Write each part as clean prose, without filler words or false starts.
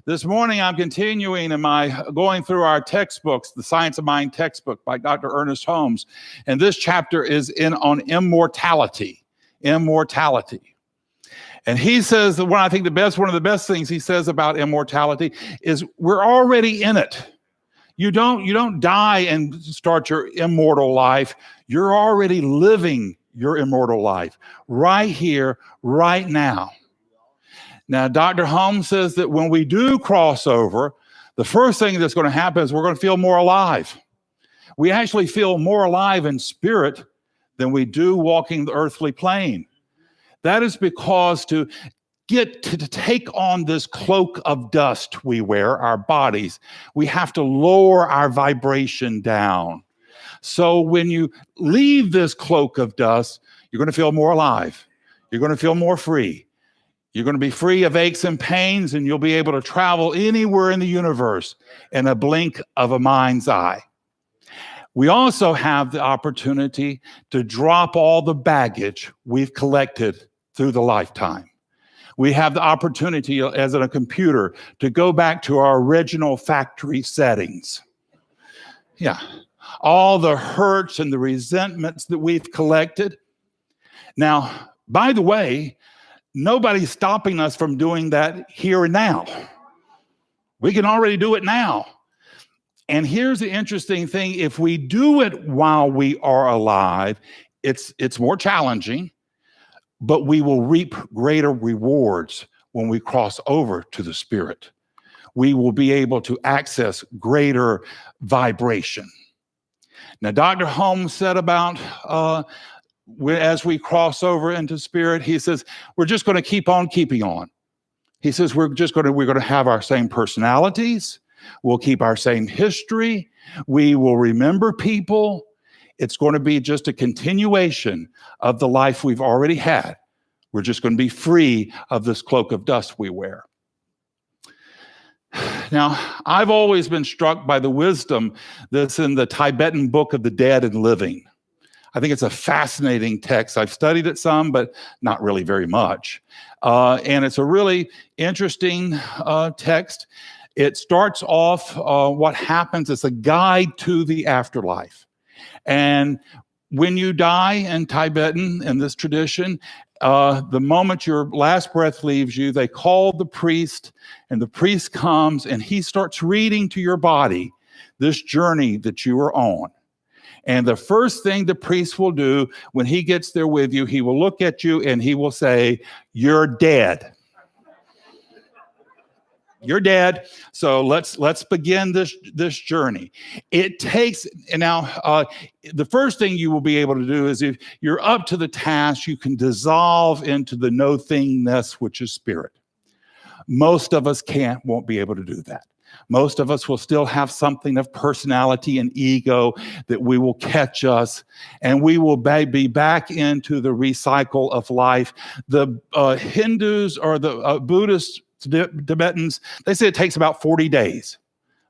This morning, I'm continuing going through our textbooks, the Science of Mind textbook by Dr. Ernest Holmes. And this chapter is on immortality. Immortality. And he says that one of the best things he says about immortality is we're already in it. You don't die and start your immortal life. You're already living your immortal life right here, right now. Now, Dr. Holmes says that when we do cross over, the first thing that's going to happen is we're going to feel more alive. We actually feel more alive in spirit than we do walking the earthly plane. That is because to get to take on this cloak of dust we wear, our bodies, we have to lower our vibration down. So when you leave this cloak of dust, you're going to feel more alive. You're going to feel more free. You're going to be free of aches and pains, and you'll be able to travel anywhere in the universe in a blink of a mind's eye. We also have the opportunity to drop all the baggage we've collected through the lifetime. We have the opportunity, as in a computer, to go back to our original factory settings. Yeah. All the hurts and the resentments that we've collected. Now, by the way, nobody's stopping us from doing that here and now. We can already do it now. And here's the interesting thing. If we do it while we are alive, it's more challenging, but we will reap greater rewards when we cross over to the spirit. We will be able to access greater vibration. Now, Dr. Holmes said about as we cross over into spirit, he says, we're just going to keep on keeping on. He says, we're going to have our same personalities. We'll keep our same history. We will remember people. It's going to be just a continuation of the life we've already had. We're just going to be free of this cloak of dust we wear. Now, I've always been struck by the wisdom that's in the Tibetan Book of the Dead and Living. I think it's a fascinating text. I've studied it some, but not really very much. And it's a really interesting text. It starts off what happens as a guide to the afterlife. And when you die in Tibetan, in this tradition, the moment your last breath leaves you, they call the priest, and the priest comes and he starts reading to your body this journey that you are on. And the first thing the priest will do when he gets there with you, he will look at you and he will say, "You're dead. You're dead. So let's begin this journey." It takes, and now the first thing you will be able to do is, if you're up to the task, you can dissolve into the no-thingness, which is spirit. Most of us won't be able to do that. Most of us will still have something of personality and ego that will catch us, and we will be back into the recycle of life. The Hindus or the Buddhists, Tibetans, they say it takes about 40 days.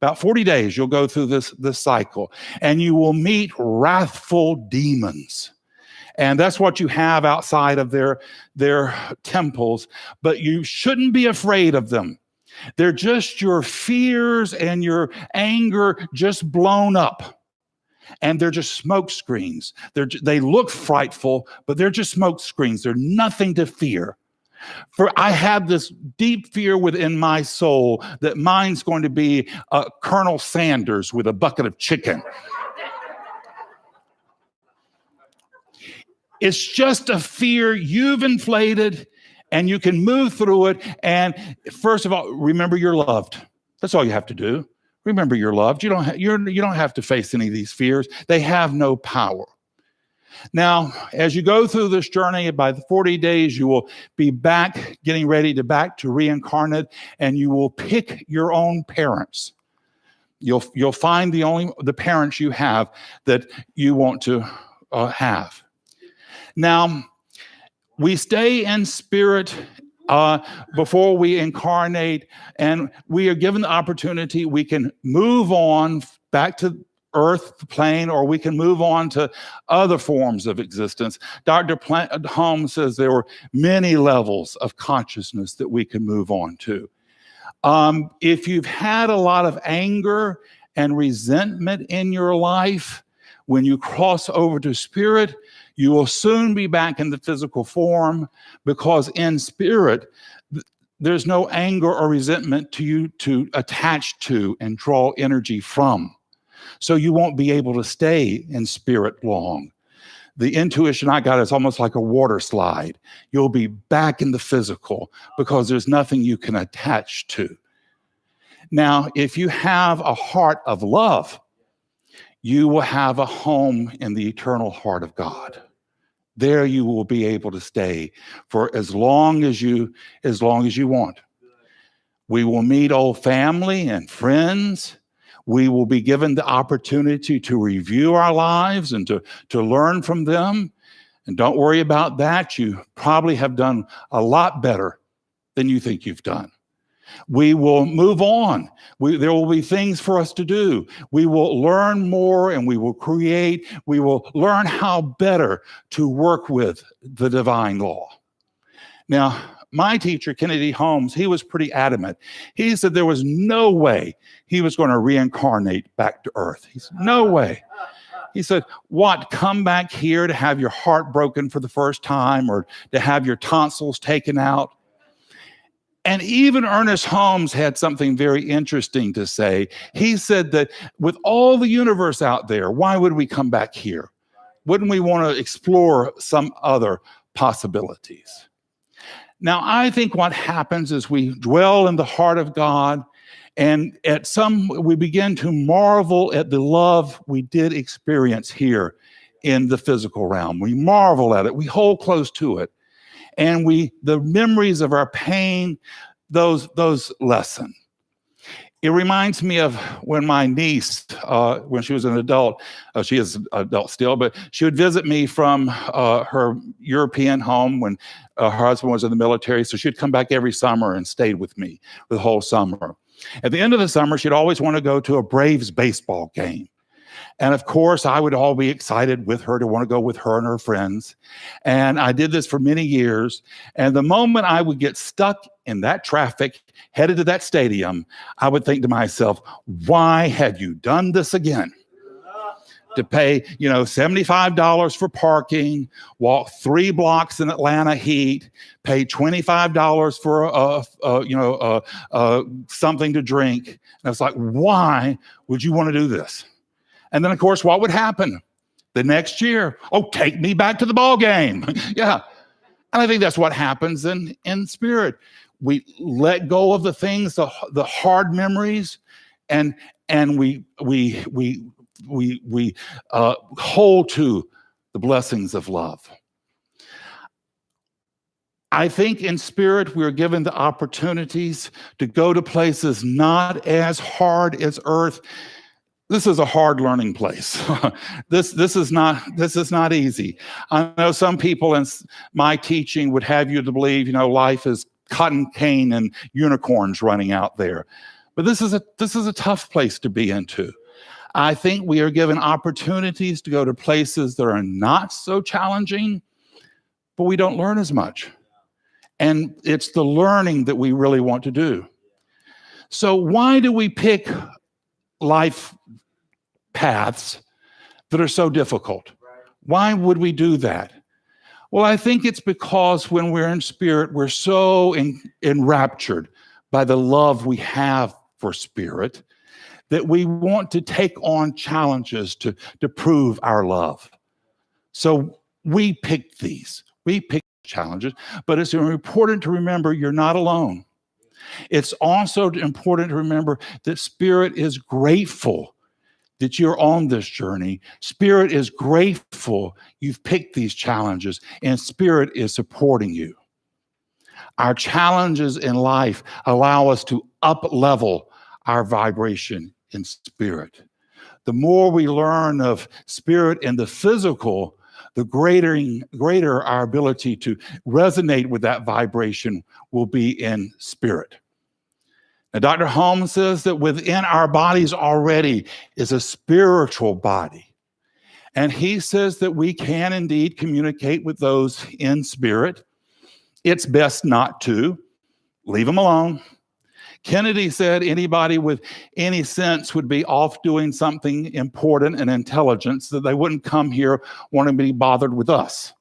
About 40 days you'll go through this cycle, and you will meet wrathful demons. And that's what you have outside of their temples, but you shouldn't be afraid of them. They're just your fears and your anger just blown up. And they're just smoke screens. They look frightful, but they're just smoke screens. They're nothing to fear. For I have this deep fear within my soul that mine's going to be Colonel Sanders with a bucket of chicken. It's just a fear you've inflated, and you can move through it. And first of all, remember you're loved. That's all you have to do. Remember you're loved. You don't have to face any of these fears. They have no power. Now, as you go through this journey, by the 40 days, you will be getting ready to reincarnate, and you will pick your own parents. You'll find the parents you have that you want to have. Now, we stay in spirit before we incarnate, and we are given the opportunity. We can move on back to earth plane, or we can move on to other forms of existence. Dr. Holmes says there were many levels of consciousness that we can move on to. If you've had a lot of anger and resentment in your life, when you cross over to spirit, you will soon be back in the physical form, because in spirit, there's no anger or resentment to you to attach to and draw energy from. So you won't be able to stay in spirit long. The intuition I got is almost like a water slide. You'll be back in the physical because there's nothing you can attach to. Now, if you have a heart of love, you will have a home in the eternal heart of God. There you will be able to stay for as long as you want. We will meet old family and friends. We will be given the opportunity to review our lives and to learn from them. And don't worry about that. You probably have done a lot better than you think you've done. We will move on. There will be things for us to do. We will learn more and we will create. We will learn how better to work with the divine law. Now, my teacher, Kennedy Holmes, he was pretty adamant. He said there was no way he was going to reincarnate back to earth. He said, no way. He said, what, come back here to have your heart broken for the first time or to have your tonsils taken out? And even Ernest Holmes had something very interesting to say. He said that with all the universe out there, why would we come back here? Wouldn't we want to explore some other possibilities? Now, I think what happens is we dwell in the heart of God, and we begin to marvel at the love we did experience here in the physical realm. We marvel at it. We hold close to it. And the memories of our pain, those lessen. It reminds me of when my niece, when she was an adult, she is an adult still, but she would visit me from her European home when her husband was in the military. So she'd come back every summer and stayed with me the whole summer. At the end of the summer, she'd always want to go to a Braves baseball game. And of course, I would all be excited with her to want to go with her and her friends. And I did this for many years. And the moment I would get stuck in that traffic, headed to that stadium, I would think to myself, why have you done this again? To pay, $75 for parking, walk 3 blocks in Atlanta heat, pay $25 for something to drink. And I was like, why would you want to do this? And then, of course, what would happen? The next year, take me back to the ball game. Yeah. And I think that's what happens in spirit. We let go of the things, the hard memories, and we hold to the blessings of love. I think in spirit, we're given the opportunities to go to places not as hard as earth. This is a hard learning place. This is not easy. I know some people in my teaching would have you to believe, life is cotton cane and unicorns running out there. But this is a tough place to be into. I think we are given opportunities to go to places that are not so challenging, but we don't learn as much. And it's the learning that we really want to do. So why do we pick life paths that are so difficult? Why would we do that? Well, I think it's because when we're in spirit, we're so enraptured by the love we have for spirit that we want to take on challenges to prove our love. So we pick these. We pick challenges, but it's important to remember you're not alone. It's also important to remember that spirit is grateful that you're on this journey. Spirit is grateful you've picked these challenges, and spirit is supporting you. Our challenges in life allow us to up-level our vibration in spirit. The more we learn of spirit and the physical, the greater our ability to resonate with that vibration will be in spirit. Now, Dr. Holmes says that within our bodies already is a spiritual body. And he says that we can indeed communicate with those in spirit. It's best not to. Leave them alone. Kennedy said anybody with any sense would be off doing something important and intelligent, so that they wouldn't come here wanting to be bothered with us.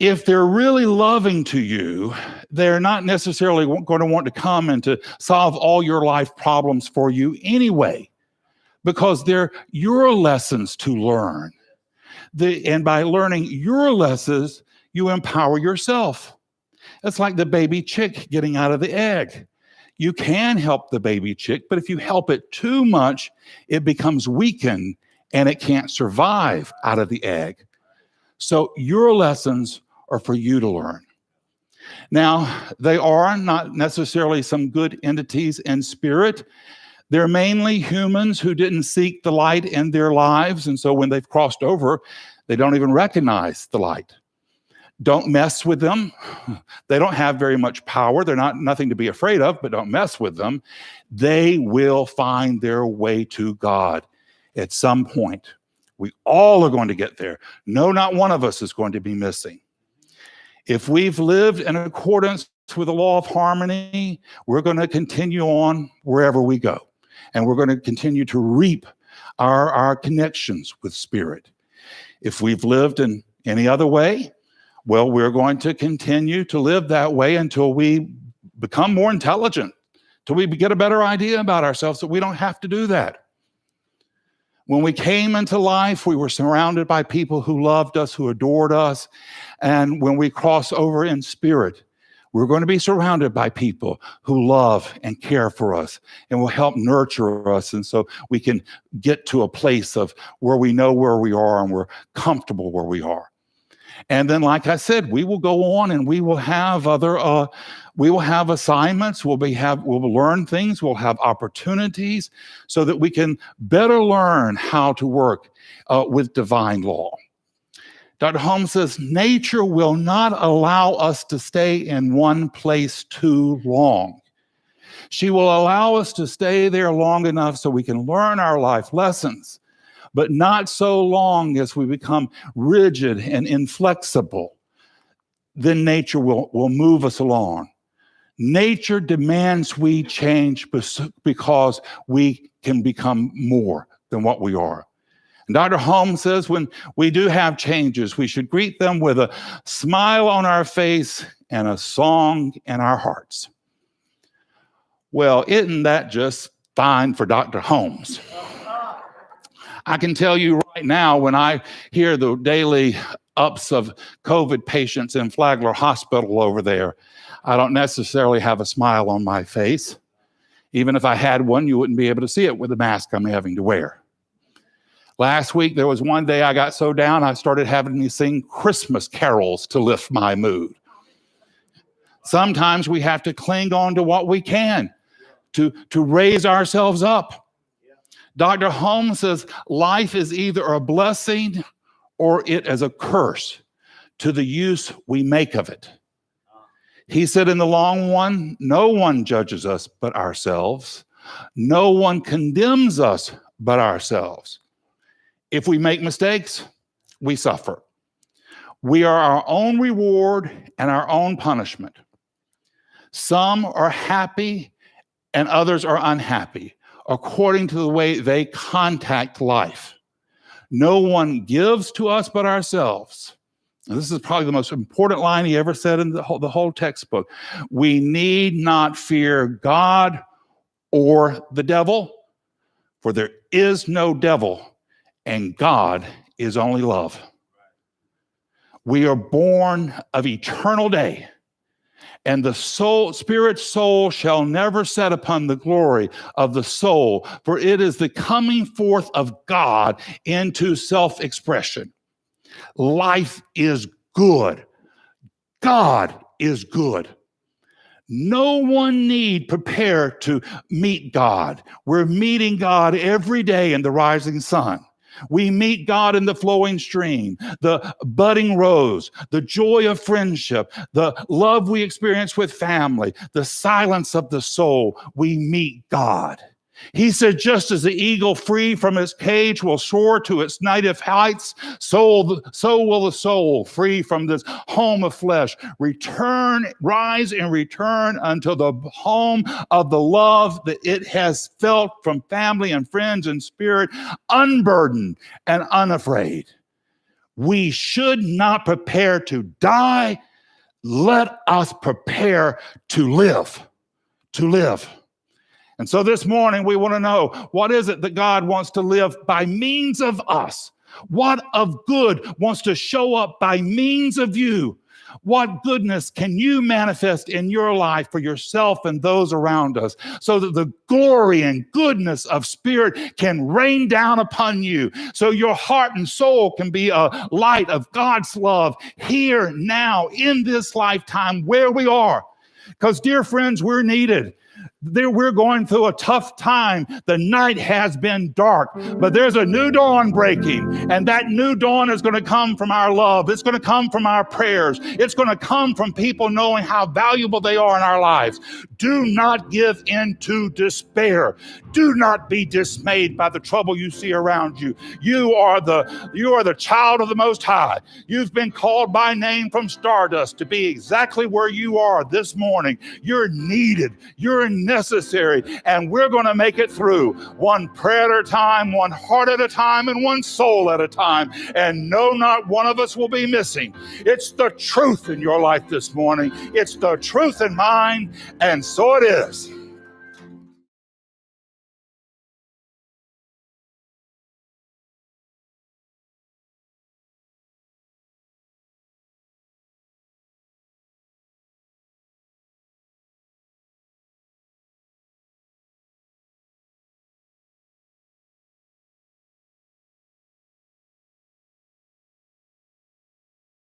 If they're really loving to you, they're not necessarily going to want to come and to solve all your life problems for you anyway, because they're your lessons to learn. And by learning your lessons, you empower yourself. It's like the baby chick getting out of the egg. You can help the baby chick, but if you help it too much, it becomes weakened and it can't survive out of the egg. So your lessons are for you to learn. Now, they are not necessarily some good entities in spirit. They're mainly humans who didn't seek the light in their lives, and so when they've crossed over, they don't even recognize the light. Don't mess with them. They don't have very much power. They're nothing to be afraid of, but don't mess with them. They will find their way to God at some point. We all are going to get there. No, not one of us is going to be missing. If we've lived in accordance with the law of harmony, we're going to continue on wherever we go. And we're going to continue to reap our connections with spirit. If we've lived in any other way, well, we're going to continue to live that way until we become more intelligent, till we get a better idea about ourselves, so we don't have to do that. When we came into life, we were surrounded by people who loved us, who adored us. And when we cross over in spirit, we're going to be surrounded by people who love and care for us and will help nurture us. And so we can get to a place of where we know where we are and we're comfortable where we are. And then, like I said, we will go on and we will have we will have assignments, we'll learn things, we'll have opportunities so that we can better learn how to work with divine law. Dr. Holmes says, nature will not allow us to stay in one place too long. She will allow us to stay there long enough so we can learn our life lessons, but not so long as we become rigid and inflexible. Then nature will move us along. Nature demands we change because we can become more than what we are. And Dr. Holmes says when we do have changes, we should greet them with a smile on our face and a song in our hearts. Well, isn't that just fine for Dr. Holmes? I can tell you right now, when I hear the daily ups of COVID patients in Flagler Hospital over there, I don't necessarily have a smile on my face. Even if I had one, you wouldn't be able to see it with the mask I'm having to wear. Last week, there was one day I got so down, I started having to sing Christmas carols to lift my mood. Sometimes we have to cling on to what we can to raise ourselves up. Dr. Holmes says life is either a blessing or it is a curse to the use we make of it. He said in the long run, no one judges us but ourselves. No one condemns us but ourselves. If we make mistakes, we suffer. We are our own reward and our own punishment. Some are happy and others are unhappy, according to the way they contact life. No one gives to us but ourselves. And this is probably the most important line he ever said in the whole textbook. We need not fear God or the devil, for there is no devil, and God is only love. We are born of eternal day, and the spirit soul shall never set upon the glory of the soul, for it is the coming forth of God into self-expression. Life is good. God is good. No one need prepare to meet God. We're meeting God every day in the rising sun. We meet God in the flowing stream, the budding rose, the joy of friendship, the love we experience with family, the silence of the soul. We meet God. He said, just as the eagle free from its cage will soar to its native heights, so will the soul free from this home of flesh rise and return unto the home of the love that it has felt from family and friends and spirit, unburdened and unafraid. We should not prepare to die. Let us prepare to live, to live. And so this morning we want to know, what is it that God wants to live by means of us? What of good wants to show up by means of you? What goodness can you manifest in your life for yourself and those around us, so that the glory and goodness of Spirit can rain down upon you, so your heart and soul can be a light of God's love here, now, in this lifetime where we are? Because, dear friends, we're needed. We're going through a tough time. The night has been dark, but there's a new dawn breaking, and that new dawn is going to come from our love. It's going to come from our prayers. It's going to come from people knowing how valuable they are in our lives. Do not give in to despair. Do not be dismayed by the trouble you see around you. You are the child of the Most High. You've been called by name from stardust to be exactly where you are this morning. You're needed. You're necessary, and we're going to make it through, one prayer at a time, one heart at a time, and one soul at a time, and no, not one of us will be missing. It's the truth in your life this morning. It's the truth in mine, and so it is.